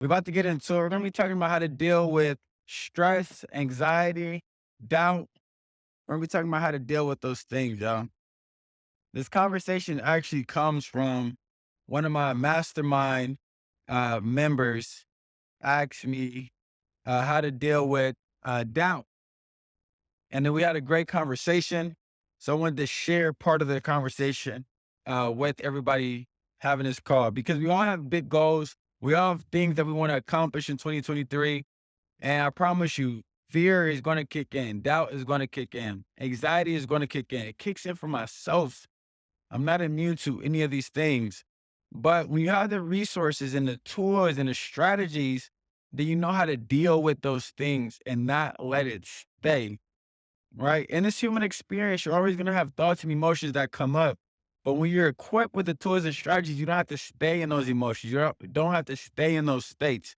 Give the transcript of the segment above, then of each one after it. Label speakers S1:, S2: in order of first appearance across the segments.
S1: We're about to get into it. We're going to be talking about how to deal with stress, anxiety, doubt. We're going to be talking about how to deal with those things, y'all. This conversation actually comes from one of my mastermind members asked me how to deal with doubt. And then we had a great conversation. So I wanted to share part of the conversation with everybody having this call because we all have big goals. We all have things that we want to accomplish in 2023. And I promise you, fear is going to kick in. Doubt is going to kick in. Anxiety is going to kick in. It kicks in for myself. I'm not immune to any of these things. But when you have the resources and the tools and the strategies, then you know how to deal with those things and not let it stay. Right. In this human experience, you're always going to have thoughts and emotions that come up. But when you're equipped with the tools and strategies, you don't have to stay in those emotions. You don't have to stay in those states.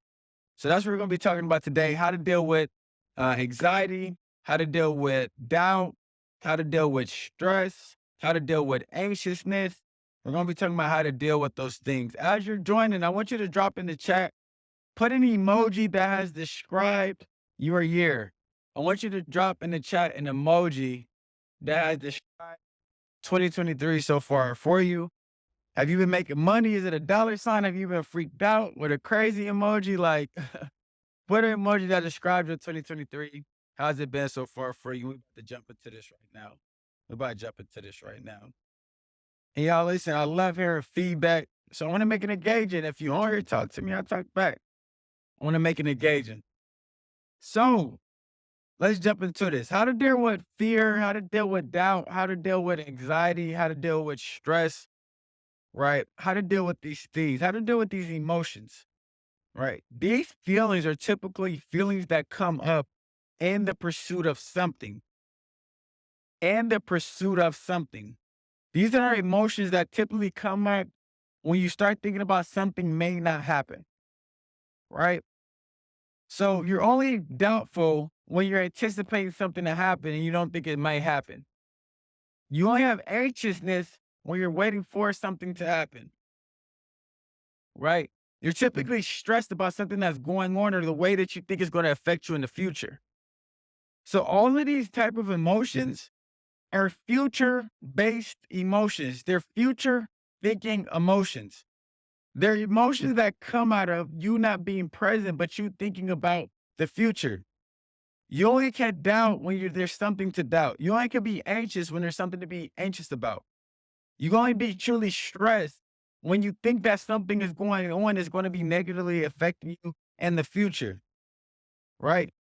S1: So that's what we're going to be talking about today: how to deal with anxiety, how to deal with doubt, how to deal with stress, how to deal with anxiousness. We're going to be talking about how to deal with those things. As you're joining, I want you to drop in the chat, put an emoji that has described your year. I want you to drop in the chat an emoji that has described 2023 so far for you. Have you been making money? Is it a dollar sign? Have you been freaked out with a crazy emoji? Like, put an emoji that describes your 2023. How's it been so far for you? We're about to jump into this right now. We're about to jump into this right now. And y'all listen, I love hearing feedback. So I want to make it engaging. If you want to talk to me, I'll talk back. I want to make it engaging. So let's jump into this. How to deal with fear, how to deal with doubt, how to deal with anxiety, how to deal with stress, right? How to deal with these things, how to deal with these emotions, right? These feelings are typically feelings that come up in the pursuit of something, in the pursuit of something. These are emotions that typically come up when you start thinking about something may not happen, right? So you're only doubtful when you're anticipating something to happen and you don't think it might happen. You only have anxiousness when you're waiting for something to happen, right? You're typically stressed about something that's going on or the way that you think is going to affect you in the future. So all of these type of emotions are future based emotions. They're future thinking emotions. They're emotions that come out of you not being present, but you thinking about the future. You only can doubt when there's something to doubt. You only can be anxious when there's something to be anxious about. You can only be truly stressed when you think that something is going on is going to be negatively affecting you in the future, right?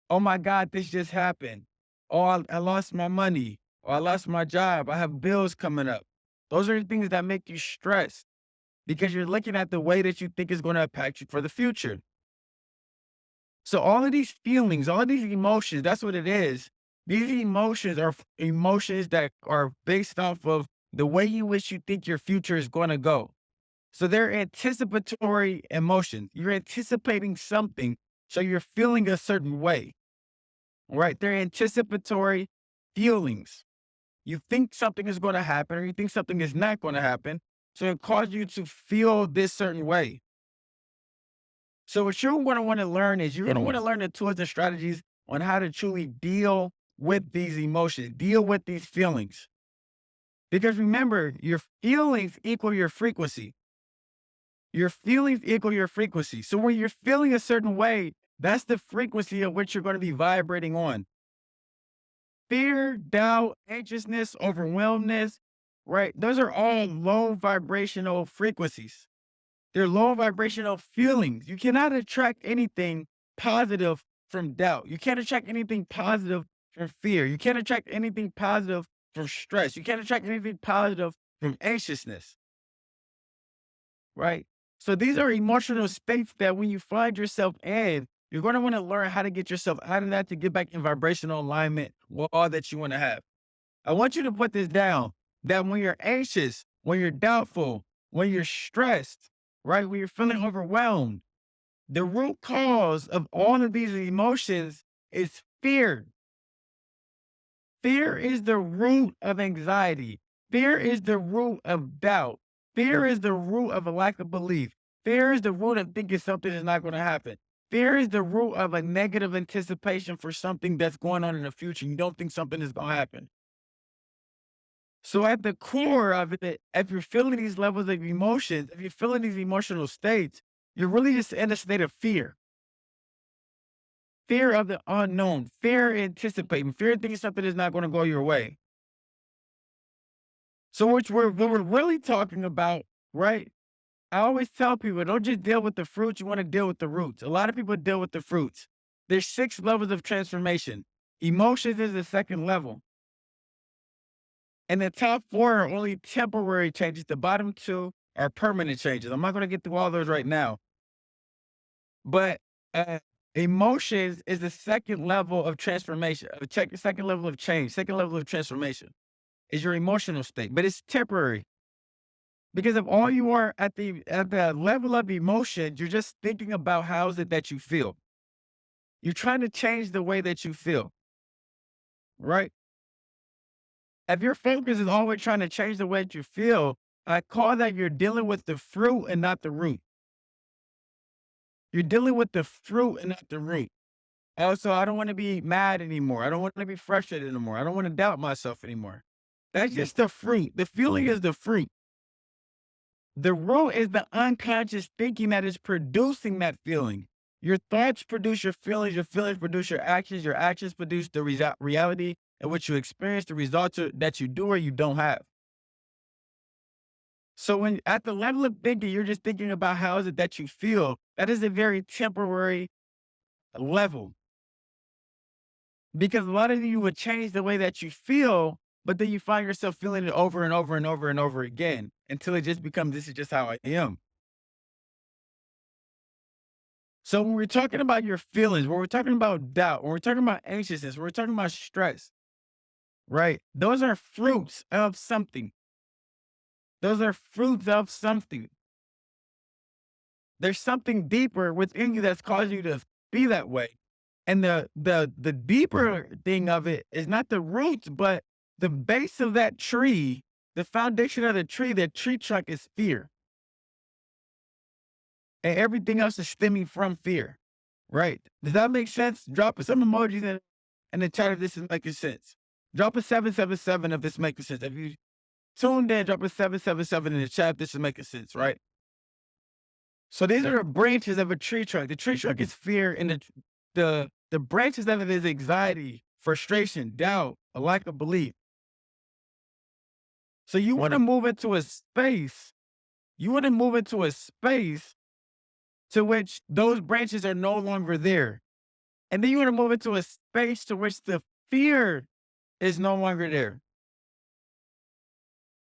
S1: Oh my God, this just happened. Oh, I lost my money. Or I lost my job. I have bills coming up. Those are the things that make you stressed because you're looking at the way that you think is going to impact you for the future. So all of these feelings, all of these emotions, that's what it is. These emotions are emotions that are based off of the way you wish you think your future is going to go. So they're anticipatory emotions. You're anticipating something, so you're feeling a certain way, right? They're anticipatory feelings. You think something is going to happen or you think something is not going to happen. So it causes you to feel this certain way. So what you're going to want to learn is you're going to want to learn the tools and strategies on how to truly deal with these emotions, deal with these feelings. Because remember, your feelings equal your frequency. Your feelings equal your frequency. So when you're feeling a certain way, that's the frequency of which you're going to be vibrating on. Fear, doubt, anxiousness, overwhelmness, right? Those are all low vibrational frequencies. They're low vibrational feelings. You cannot attract anything positive from doubt. You can't attract anything positive from fear. You can't attract anything positive from stress. You can't attract anything positive from anxiousness, right? So these are emotional states that when you find yourself in, you're going to want to learn how to get yourself out of that to get back in vibrational alignment with all that you want to have. I want you to put this down that when you're anxious, when you're doubtful, when you're stressed, right? When you're feeling overwhelmed, the root cause of all of these emotions is fear. Fear is the root of anxiety. Fear is the root of doubt. Fear is the root of a lack of belief. Fear is the root of thinking something is not going to happen. Fear is the root of a negative anticipation for something that's going on in the future. You don't think something is going to happen. So at the core of it, if you're feeling these levels of emotions, if you're feeling these emotional states, you're really just in a state of fear. Fear of the unknown, fear anticipating, fear thinking something is not going to go your way. So what we're really talking about, right? I always tell people, don't just deal with the fruits, you want to deal with the roots. A lot of people deal with the fruits. There's 6 levels of transformation. Emotions is the second level. And the top 4 are only temporary changes. The bottom 2 are permanent changes. I'm not going to get through all those right now. But uh, emotions is the second level of transformation, second level of change, second level of transformation is your emotional state, but it's temporary. Because if all you are at the level of emotions, you're just thinking about how is it that you feel. You're trying to change the way that you feel, right? If your focus is always trying to change the way that you feel, I call that you're dealing with the fruit and not the root. You're dealing with the fruit and not the root. Also, I don't want to be mad anymore. I don't want to be frustrated anymore. I don't want to doubt myself anymore. That's just the fruit. The feeling is the fruit. The root is the unconscious thinking that is producing that feeling. Your thoughts produce your feelings produce your actions produce the reality in which you experience, the results that you do or you don't have. So when at the level of thinking, you're just thinking about how is it that you feel, that is a very temporary level. Because a lot of you would change the way that you feel, but then you find yourself feeling it over and over and over and over again until it just becomes, this is just how I am. So when we're talking about your feelings, when we're talking about doubt, when we're talking about anxiousness, when we're talking about stress, right? Those are fruits of something. Those are fruits of something. There's something deeper within you that's causing you to be that way. And the deeper thing of it is not the roots, but the base of that tree, the foundation of the tree trunk is fear. And everything else is stemming from fear. Right. Does that make sense? Drop some emojis in the chat if this is making sense. Drop a 777 if this making sense. If you tuned in, drop a 777 in the chat if this is making sense, right? So these are the branches of a tree trunk. The tree trunk is fear, and the branches of it is anxiety, frustration, doubt, a lack of belief. So you want to move into a space. You want to move into a space to which those branches are no longer there. And then you want to move into a space to which the fear is no longer there.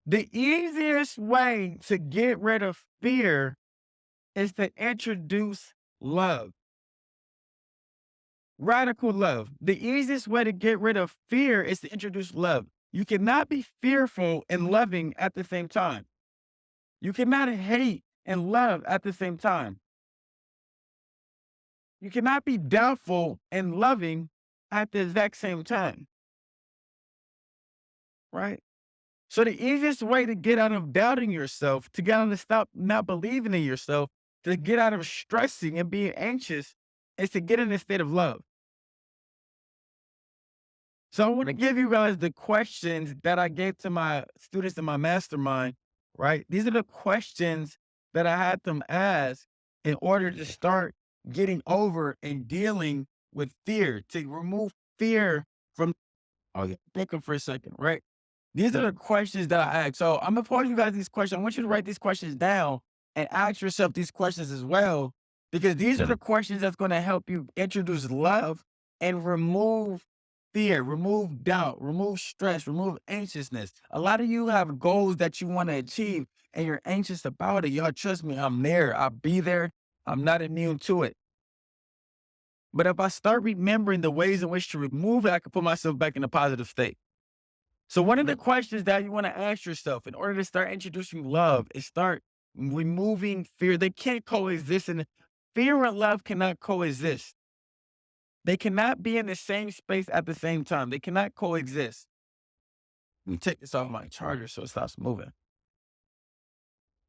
S1: The easiest way to get rid of fear is to introduce love. Radical love. The easiest way to get rid of fear is to introduce love. You cannot be fearful and loving at the same time. You cannot hate and love at the same time. You cannot be doubtful and loving at the exact same time. Right? So the easiest way to get out of doubting yourself, to get out of stop not believing in yourself, to get out of stressing and being anxious is to get in a state of love. So I want to give you guys the questions that I gave to my students in my mastermind, right? These are the questions that I had them ask in order to start getting over and dealing with fear, to remove fear from, oh yeah, think of for a second, right? These are the questions that I ask. So I'm gonna pose you guys these questions. I want you to write these questions down and ask yourself these questions as well, because these are the questions that's going to help you introduce love and remove fear, remove doubt, remove stress, remove anxiousness. A lot of you have goals that you want to achieve and you're anxious about it. Y'all, trust me, I'm there. I'll be there. I'm not immune to it. But if I start remembering the ways in which to remove it, I can put myself back in a positive state. So one of the questions that you want to ask yourself in order to start introducing love is start removing fear. They can't coexist, and fear and love cannot coexist. They cannot be in the same space at the same time. They cannot coexist. Let me take this off my charger so it stops moving.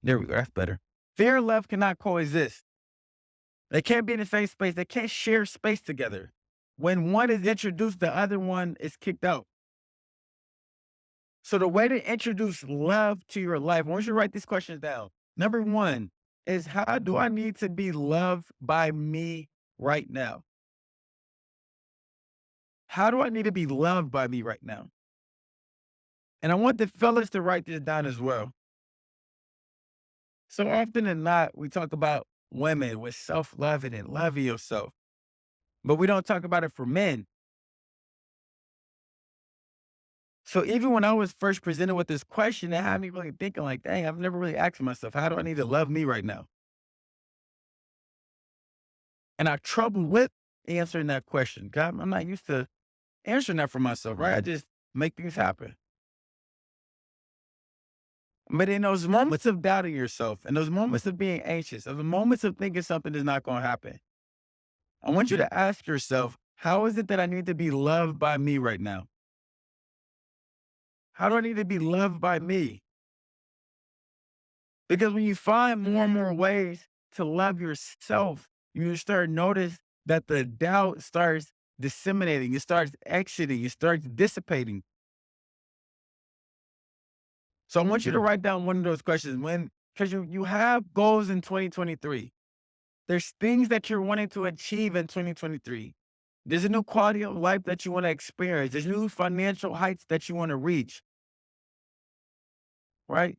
S1: There we go. That's better. Fear and love cannot coexist. They can't be in the same space. They can't share space together. When one is introduced, the other one is kicked out. So the way to introduce love to your life, I want you to write these questions down. Number one is, how do I need to be loved by me right now? How do I need to be loved by me right now? And I want the fellas to write this down as well. So often than not, we talk about women with self-loving and loving yourself, but we don't talk about it for men. So even when I was first presented with this question, it had me really thinking like, dang, I've never really asked myself, how do I need to love me right now? And I trouble with answering that question. God, I'm not used to answering that for myself, right? I just make things happen. But in those moments of doubting yourself, and those moments of being anxious, and the moments of thinking something is not going to happen, I want you to ask yourself, how is it that I need to be loved by me right now? How do I need to be loved by me? Because when you find more and more ways to love yourself, you start notice that the doubt starts disseminating, it starts exiting, it starts dissipating. So I want you to write down one of those questions because you have goals in 2023. There's things that you're wanting to achieve in 2023. There's a new quality of life that you want to experience. There's new financial heights that you want to reach, right?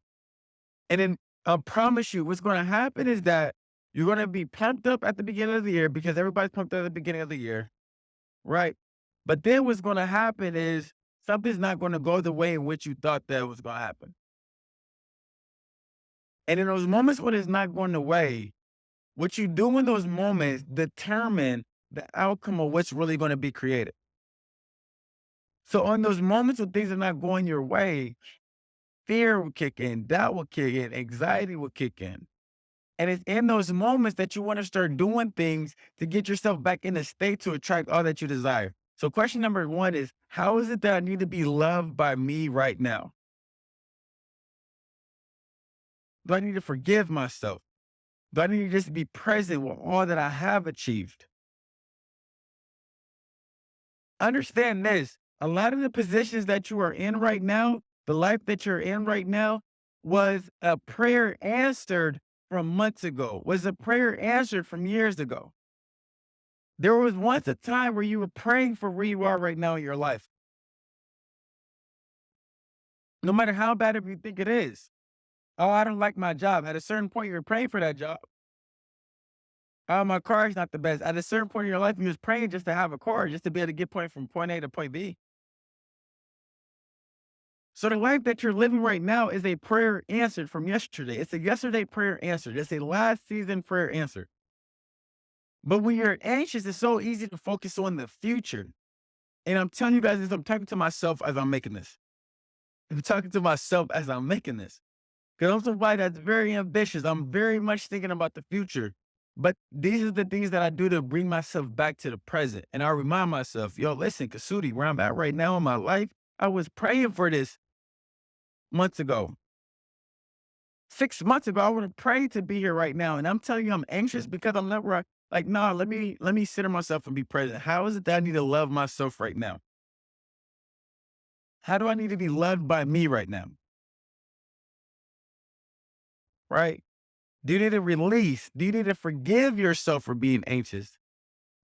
S1: And then I promise you, what's going to happen is that you're going to be pumped up at the beginning of the year because everybody's pumped up at the beginning of the year, right? But then what's going to happen is something's not going to go the way in which you thought that was going to happen. And in those moments when it's not going the way, what you do in those moments determine the outcome of what's really going to be created. So on those moments when things are not going your way, fear will kick in, doubt will kick in, anxiety will kick in. And it's in those moments that you want to start doing things to get yourself back in a state to attract all that you desire. So question number one is, how is it that I need to be loved by me right now? Do I need to forgive myself? Do I need to just be present with all that I have achieved? Understand this. A lot of the positions that you are in right now, the life that you're in right now, was a prayer answered from months ago, was a prayer answered from years ago. There was once a time where you were praying for where you are right now in your life, no matter how bad of you think it is. Oh, I don't like my job. At a certain point, you were praying for that job. Oh, my car is not the best. At a certain point in your life, you was praying just to have a car, just to be able to get point from point A to point B. So the life that you're living right now is a prayer answered from yesterday. It's a yesterday prayer answered. It's a last season prayer answered. But when you're anxious, it's so easy to focus on the future. And I'm telling you guys this, I'm talking to myself as I'm making this. I'm talking to myself as I'm making this. Because I'm somebody that's very ambitious. I'm very much thinking about the future. But these are the things that I do to bring myself back to the present. And I remind myself, yo, listen, Kasudi, where I'm at right now in my life, I was praying for this months ago. 6 months ago, I would have prayed to be here right now. And I'm telling you, I'm anxious because I'm never like, nah, let me center myself and be present. How is it that I need to love myself right now? How do I need to be loved by me right now? Right? Do you need to release? Do you need to forgive yourself for being anxious?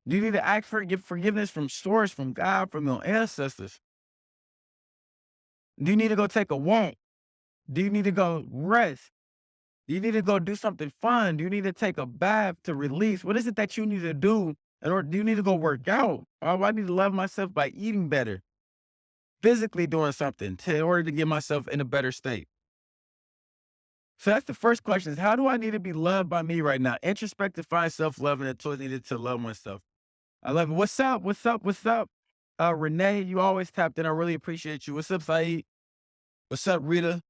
S1: Do you need to ask for forgiveness from source, from God, from your ancestors? Do you need to go take a walk? Do you need to go rest? Do you need to go do something fun? Do you need to take a bath to release? What is it that you need to do? Or do you need to go work out? Or do I need to love myself by eating better, physically doing something in order to get myself in a better state? So that's the first question is, how do I need to be loved by me right now? Introspective, find self-love and the tools needed to love myself. I love it. What's up? What's up? What's up? Renee, you always tapped in. I really appreciate you. What's up, Saeed? What's up, Rita?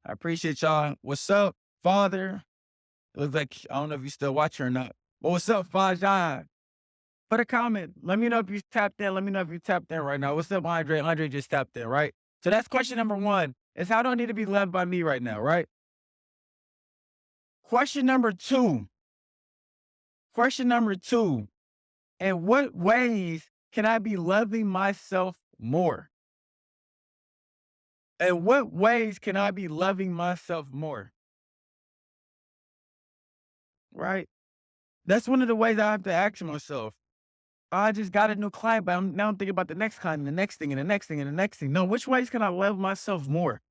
S1: I appreciate y'all. What's up, Father? It looks like, I don't know if you still watching or not. But what's up, Fajan? Put a comment. Let me know if you tapped in. Let me know if you tapped in right now. What's up, Andre? Andre just tapped in, right? So that's question number one is, how do I need to be loved by me right now, right? Question number two. Question number two. In what ways can I be loving myself more? In what ways can I be loving myself more? Right? That's one of the ways I have to ask myself. I just got a new client, but now I'm thinking about the next client and the next thing and the next thing and the next thing. No, which ways can I love myself more?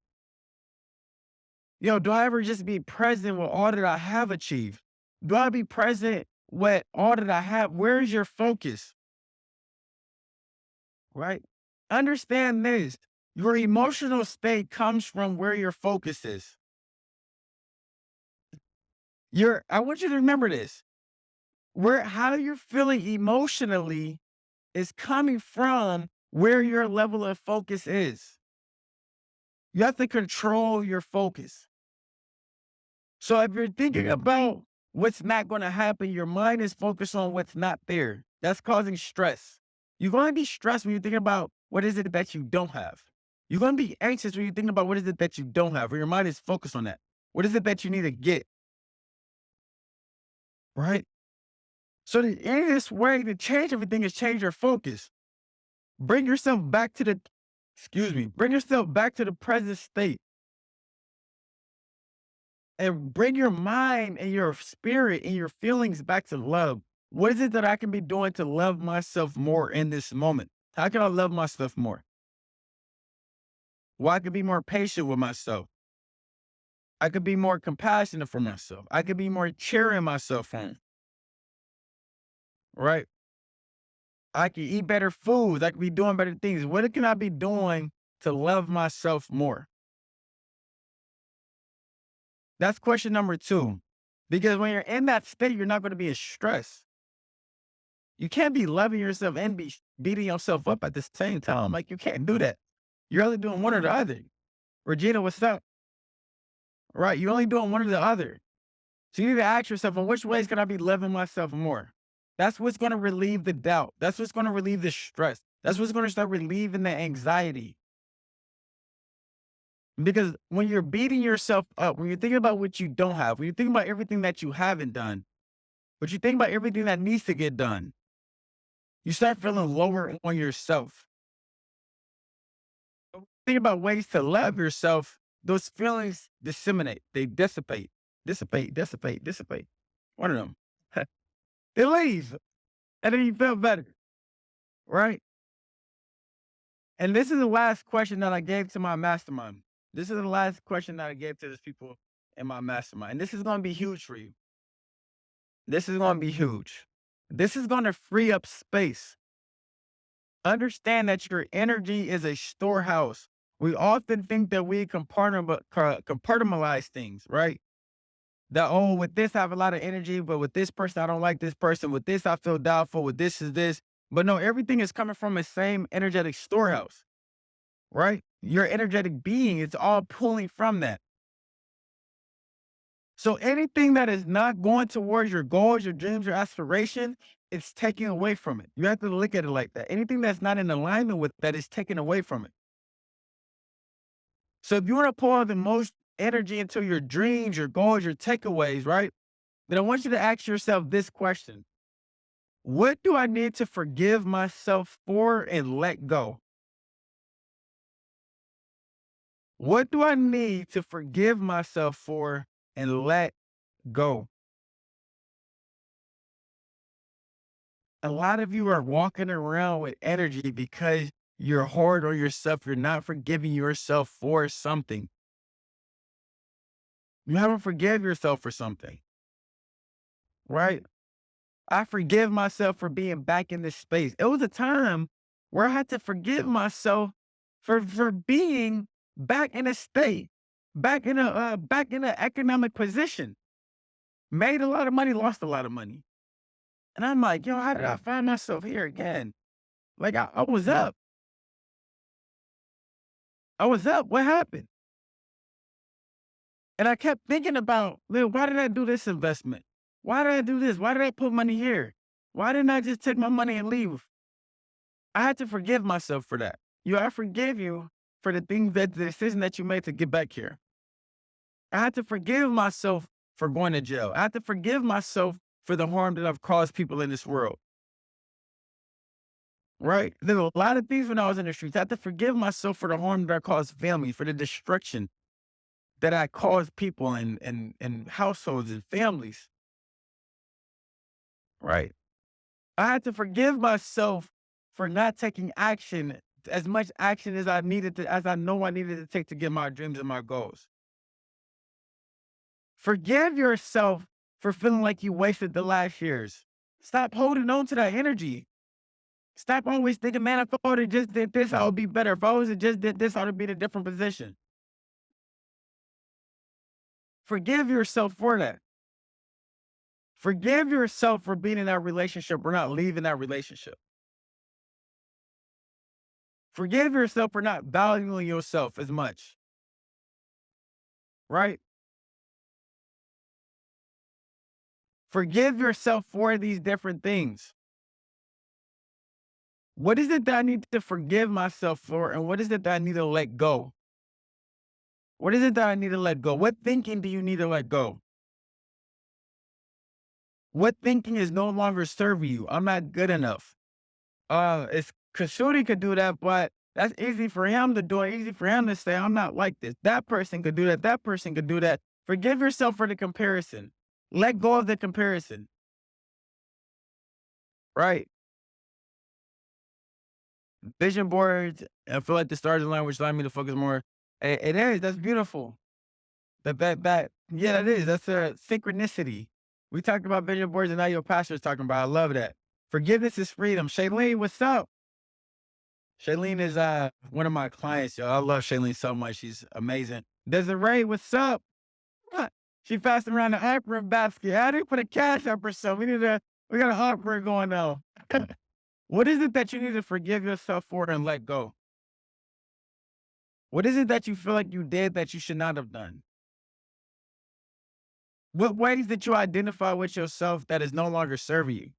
S1: Do I ever just be present with all that I have achieved? Do I be present with all that I have? Where's your focus? Right? Understand this. Your emotional state comes from where your focus is. I want you to remember this. How you're feeling emotionally is coming from where your level of focus is. You have to control your focus. So if you're thinking about what's not going to happen, your mind is focused on what's not there. That's causing stress. You're going to be stressed when you're thinking about what is it that you don't have. You're going to be anxious when you're thinking about what is it that you don't have, or your mind is focused on that. What is it that you need to get? Right? So the easiest way to change everything is change your focus. Bring yourself back to bring yourself back to the present state. And bring your mind and your spirit and your feelings back to love. What is it that I can be doing to love myself more in this moment? How can I love myself more? Well, I could be more patient with myself. I could be more compassionate for myself. I could be more cheering myself on. Right? I can eat better foods. I could be doing better things. What can I be doing to love myself more? That's question number two. Because when you're in that state, you're not going to be in stress. You can't be loving yourself and be beating yourself up at the same time. Like, you can't do that. You're only doing one or the other. Regina, what's up? Right? You're only doing one or the other. So you need to ask yourself, in which ways can I be loving myself more? That's what's going to relieve the doubt. That's what's going to relieve the stress. That's what's going to start relieving the anxiety. Because when you're beating yourself up, when you're thinking about what you don't have, when you're thinking about everything that you haven't done, but you think about everything that needs to get done, you start feeling lower on yourself. Think about ways to love yourself. Those feelings disseminate. They dissipate. Dissipate. One of them. They leave. And then you feel better. Right? And this is the last question that I gave to my mastermind. This is the last question that I gave to these people in my mastermind. And this is going to be huge for you. This is going to be huge. This is going to free up space. Understand that your energy is a storehouse. We often think that we compartmentalize things, right? That, oh, with this, I have a lot of energy, but with this person, I don't like this person. With this, I feel doubtful. With this is this. But no, everything is coming from the same energetic storehouse, right? Your energetic being, it's all pulling from that. So anything that is not going towards your goals, your dreams, your aspiration, it's taking away from it. You have to look at it like that. Anything that's not in alignment with that is taken away from it. So if you want to pour the most energy into your dreams, your goals, your takeaways, right? Then I want you to ask yourself this question. What do I need to forgive myself for and let go? What do I need to forgive myself for and let go? A lot of you are walking around with energy because you're hard on yourself. You're not forgiving yourself for something. You haven't forgive yourself for something, right? I forgive myself for being back in this space. It was a time where I had to forgive myself for being back in a state, back in an economic position. Made a lot of money, lost a lot of money. And I'm like, yo, how did I find myself here again? Like I was up. I was up. What happened? And I kept thinking about, why did I do this investment? Why did I do this? Why did I put money here? Why didn't I just take my money and leave? I had to forgive myself for that. I forgive you for the decision that you made to get back here. I had to forgive myself for going to jail. I have to forgive myself for the harm that I've caused people in this world. Right? There's a lot of things when I was in the streets. I have to forgive myself for the harm that I caused families, for the destruction that I caused people and households and families. Right? I had to forgive myself for not taking action, as much action as I needed to, as I know I needed to take to get my dreams and my goals. Forgive yourself for feeling like you wasted the last years. Stop holding on to that energy. Stop always thinking, man, if I would have just did this, I would be better. If I was just did this, I would be in a different position. Forgive yourself for that. Forgive yourself for being in that relationship or not leaving that relationship. Forgive yourself for not valuing yourself as much. Right? Forgive yourself for these different things. What is it that I need to forgive myself for? And what is it that I need to let go? What is it that I need to let go? What thinking do you need to let go? What thinking is no longer serving you? I'm not good enough. It's Kashuri could do that, but that's easy for him to do it. Easy for him to say, I'm not like this. That person could do that. That person could do that. Forgive yourself for the comparison. Let go of the comparison. Right? Vision boards, I feel like the stars align, which allowed me to focus more. It is. That's beautiful. Yeah, that is. That's a synchronicity. We talked about vision boards, and now your pastor is talking about. I love that. Forgiveness is freedom. Shailene, what's up? Shailene is one of my clients, yo. I love Shailene so much. She's amazing. Desiree, what's up? What? She passed around the apron basket. I didn't put a cash up or something. We got an opera going on. What is it that you need to forgive yourself for and let go? What is it that you feel like you did that you should not have done? What ways did you identify with yourself that is no longer serving you?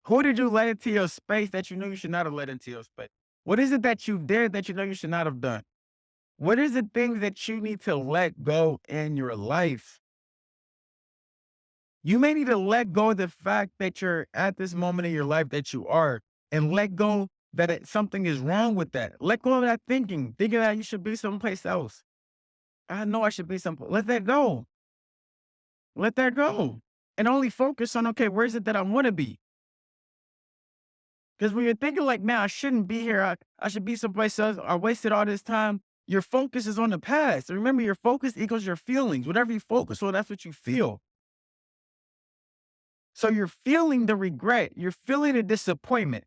S1: Who did you let into your space that you knew you should not have let into your space? What is it that you did that you know you should not have done? What is the things that you need to let go in your life? You may need to let go of the fact that you're at this moment in your life that you are, and let go that something is wrong with that. Let go of that thinking that you should be someplace else. I know I should be some. Let that go. Let that go. And only focus on, okay, where is it that I want to be? Because when you're thinking like, man, I shouldn't be here. I should be someplace else. I wasted all this time. Your focus is on the past. Remember, your focus equals your feelings. Whatever you focus on, that's what you feel. So you're feeling the regret. You're feeling the disappointment.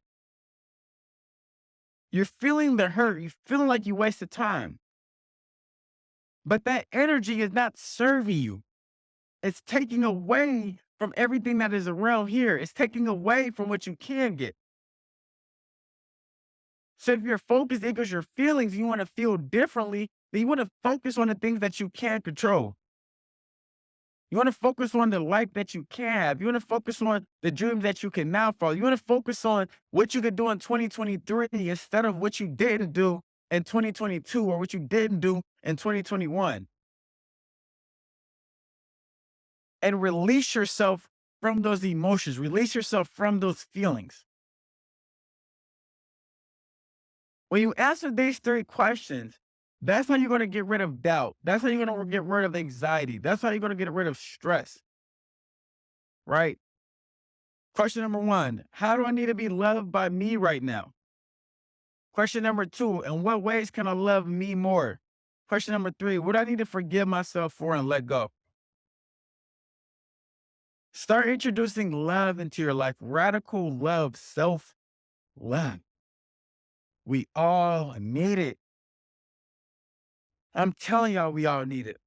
S1: You're feeling the hurt. You're feeling like you wasted time. But that energy is not serving you. It's taking away from everything that is around here. It's taking away from what you can get. So if your focus equals your feelings, you want to feel differently, then you want to focus on the things that you can control. You want to focus on the life that you can have. You want to focus on the dreams that you can now follow. You want to focus on what you could do in 2023 instead of what you didn't do in 2022 or what you didn't do in 2021. And release yourself from those emotions. Release yourself from those feelings. When you answer these three questions, that's how you're going to get rid of doubt. That's how you're going to get rid of anxiety. That's how you're going to get rid of stress. Right? Question number one, how do I need to be loved by me right now? Question number two, in what ways can I love me more? Question number three, what do I need to forgive myself for and let go? Start introducing love into your life. Radical love, self love. We all need it. I'm telling y'all, we all need it.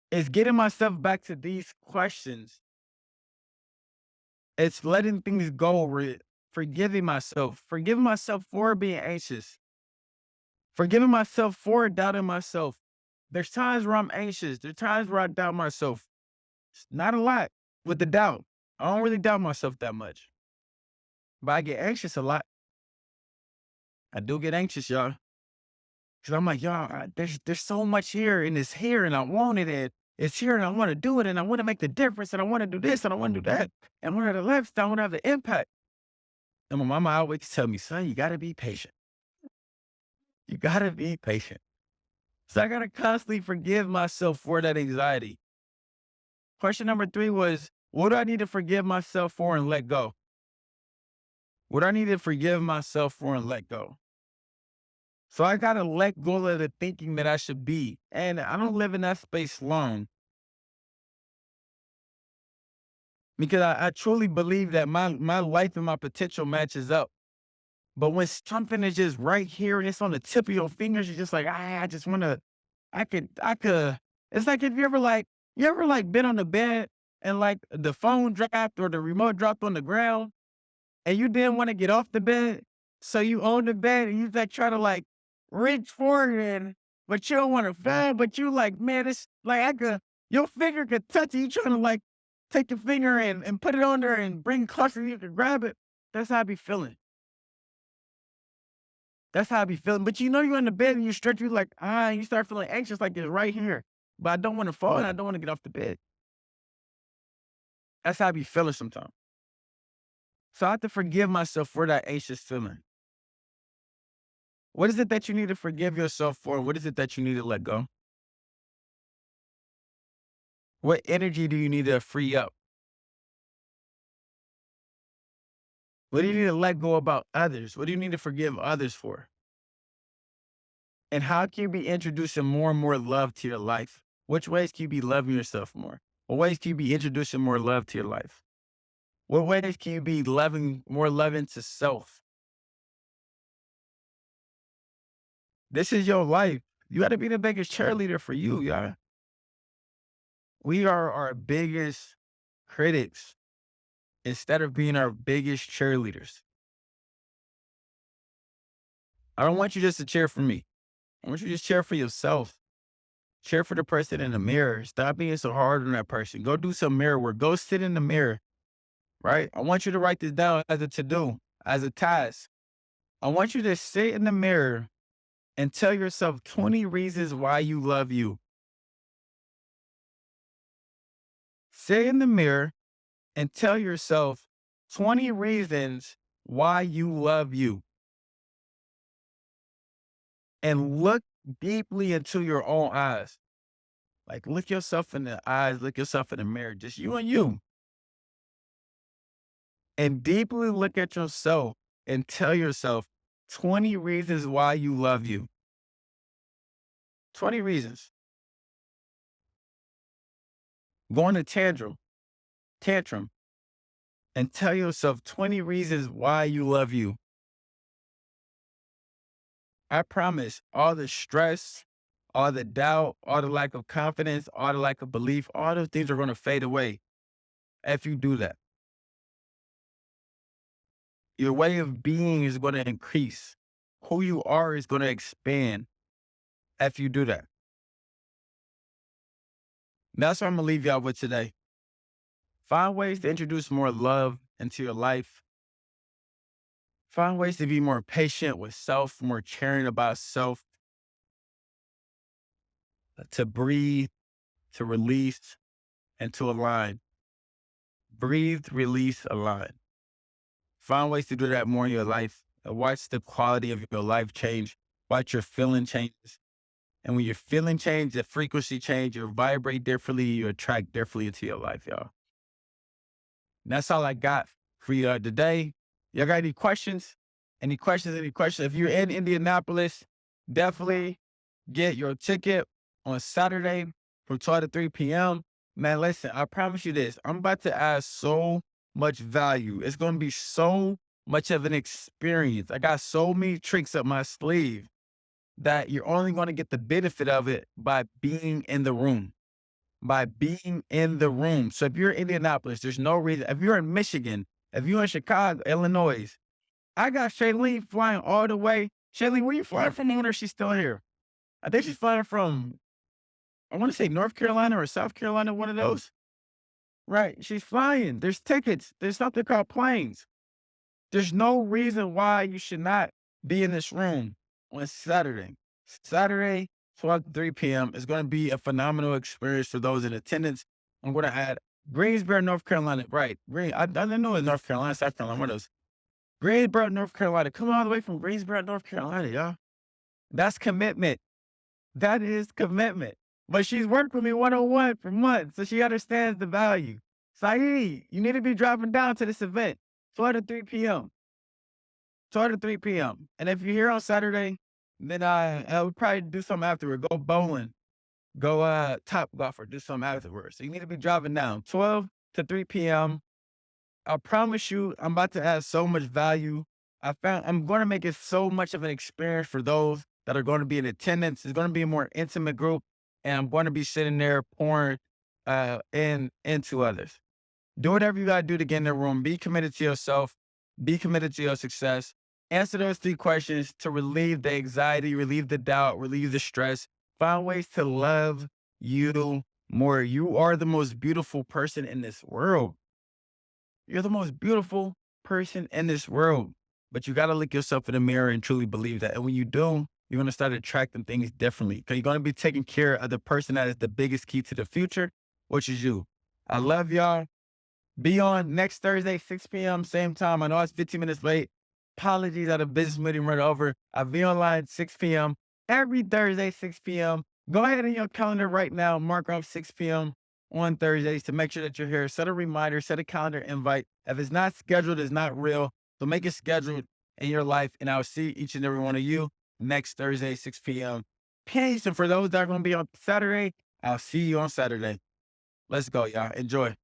S1: It's getting myself back to these questions. It's letting things go, forgiving myself for being anxious, forgiving myself for doubting myself. There's times where I'm anxious. There's times where I doubt myself. Not a lot with the doubt. I don't really doubt myself that much, but I get anxious a lot. I do get anxious, y'all. Cause I'm like, y'all, there's so much here and it's here and I want it and it's here and I want to do it and I want to make the difference and I want to do this and I want to do that and I want to have the lifestyle, I want to have the impact. And my mama always tell me, son, you gotta be patient. You gotta be patient. So I gotta constantly forgive myself for that anxiety. Question number 3 was, what do I need to forgive myself for and let go? What I need to forgive myself for and let go. So I gotta let go of the thinking that I should be. And I don't live in that space long because I truly believe that my life and my potential matches up. But when something is just right here and it's on the tip of your fingers, you're just like, I just wanna, I could. It's like if you ever like been on the bed and like the phone dropped or the remote dropped on the ground and you didn't want to get off the bed. So you own the bed and you like try to like reach for it, but you don't want to fall. But you like, man, it's like your finger could touch it. You trying to like take your finger and put it on there and bring it closer so you can grab it. That's how I be feeling. That's how I be feeling. But you know, you're in the bed and you stretch, you like, you start feeling anxious like it's right here. But I don't want to fall and I don't want to get off the bed. That's how I be feeling sometimes. So I have to forgive myself for that anxious feeling. What is it that you need to forgive yourself for? What is it that you need to let go? What energy do you need to free up? What do you need to let go about others? What do you need to forgive others for? And how can you be introducing more and more love to your life? Which ways can you be loving yourself more? What ways can you be introducing more love to your life? What ways can you be more loving to self? This is your life. You got to be the biggest cheerleader for you, y'all. We are our biggest critics instead of being our biggest cheerleaders. I don't want you just to cheer for me. I want you to just cheer for yourself. Cheer for the person in the mirror. Stop being so hard on that person. Go do some mirror work. Go sit in the mirror, right? I want you to write this down as a to-do, as a task. I want you to sit in the mirror and tell yourself 20 reasons why you love you. Sit in the mirror and tell yourself 20 reasons why you love you. And look deeply into your own eyes. Like look yourself in the eyes, look yourself in the mirror, just you and you. And deeply look at yourself and tell yourself 20 reasons why you love you. 20 reasons. Go on a tantrum, and tell yourself 20 reasons why you love you. I promise all the stress, all the doubt, all the lack of confidence, all the lack of belief, all those things are going to fade away if you do that. Your way of being is going to increase. Who you are is going to expand if you do that. That's what I'm going to leave y'all with today. Find ways to introduce more love into your life. Find ways to be more patient with self, more caring about self, to breathe, to release, and to align. Breathe, release, align. Find ways to do that more in your life. Watch the quality of your life change. Watch your feeling changes. And when your feeling change, the frequency change, you vibrate differently, you attract differently into your life, y'all. And that's all I got for you today. Y'all got any questions? Any questions? If you're in Indianapolis, definitely get your ticket on Saturday from 12 to 3 p.m. Man, listen, I promise you this. I'm about to add so much value. It's going to be so much of an experience. I got so many tricks up my sleeve that you're only going to get the benefit of it by being in the room. By being in the room. So if you're in Indianapolis, there's no reason. If you're in Michigan, if you're in Chicago, Illinois, I got Shailene flying all the way. Shailene, where you flying from? I wonder if she's still here. I think she's flying from, I want to say North Carolina or South Carolina, one of those. Right. She's flying. There's tickets. There's something called planes. There's no reason why you should not be in this room on Saturday. Saturday, 12 to 3 p.m. is going to be a phenomenal experience for those in attendance. I'm going to add Greensboro, North Carolina. Right. I didn't know it was North Carolina, South Carolina. What else? Greensboro, North Carolina. Come all the way from Greensboro, North Carolina, y'all. That's commitment. That is commitment. But she's worked with me one-on-one for months, so she understands the value. Saeed, you need to be dropping down to this event, 12 to 3 p.m. 12 to 3 p.m. And if you're here on Saturday, then I would probably do something afterward. Go bowling, go top golf, or do something afterwards. So you need to be dropping down 12 to 3 p.m. I promise you, I'm about to add so much value. I'm going to make it so much of an experience for those that are going to be in attendance. It's going to be a more intimate group, and I'm going to be sitting there pouring into others. Do whatever you got to do to get in the room. Be committed to yourself. Be committed to your success. Answer those 3 questions to relieve the anxiety, relieve the doubt, relieve the stress. Find ways to love you more. You are the most beautiful person in this world. You're the most beautiful person in this world. But you got to look yourself in the mirror and truly believe that. And when you do, you're going to start attracting things differently because you're going to be taking care of the person that is the biggest key to the future, which is you. I love y'all. Be on next Thursday, 6 p.m., same time. I know it's 15 minutes late. Apologies, I had a business meeting run over. I'll be online 6 p.m. every Thursday, 6 p.m. Go ahead in your calendar right now, mark off 6 p.m. on Thursdays to make sure that you're here. Set a reminder, set a calendar invite. If it's not scheduled, it's not real. So make it scheduled in your life, and I'll see each and every one of you next Thursday, 6 p.m. Peace. And for those that are going to be on Saturday, I'll see you on Saturday. Let's go, y'all. Enjoy.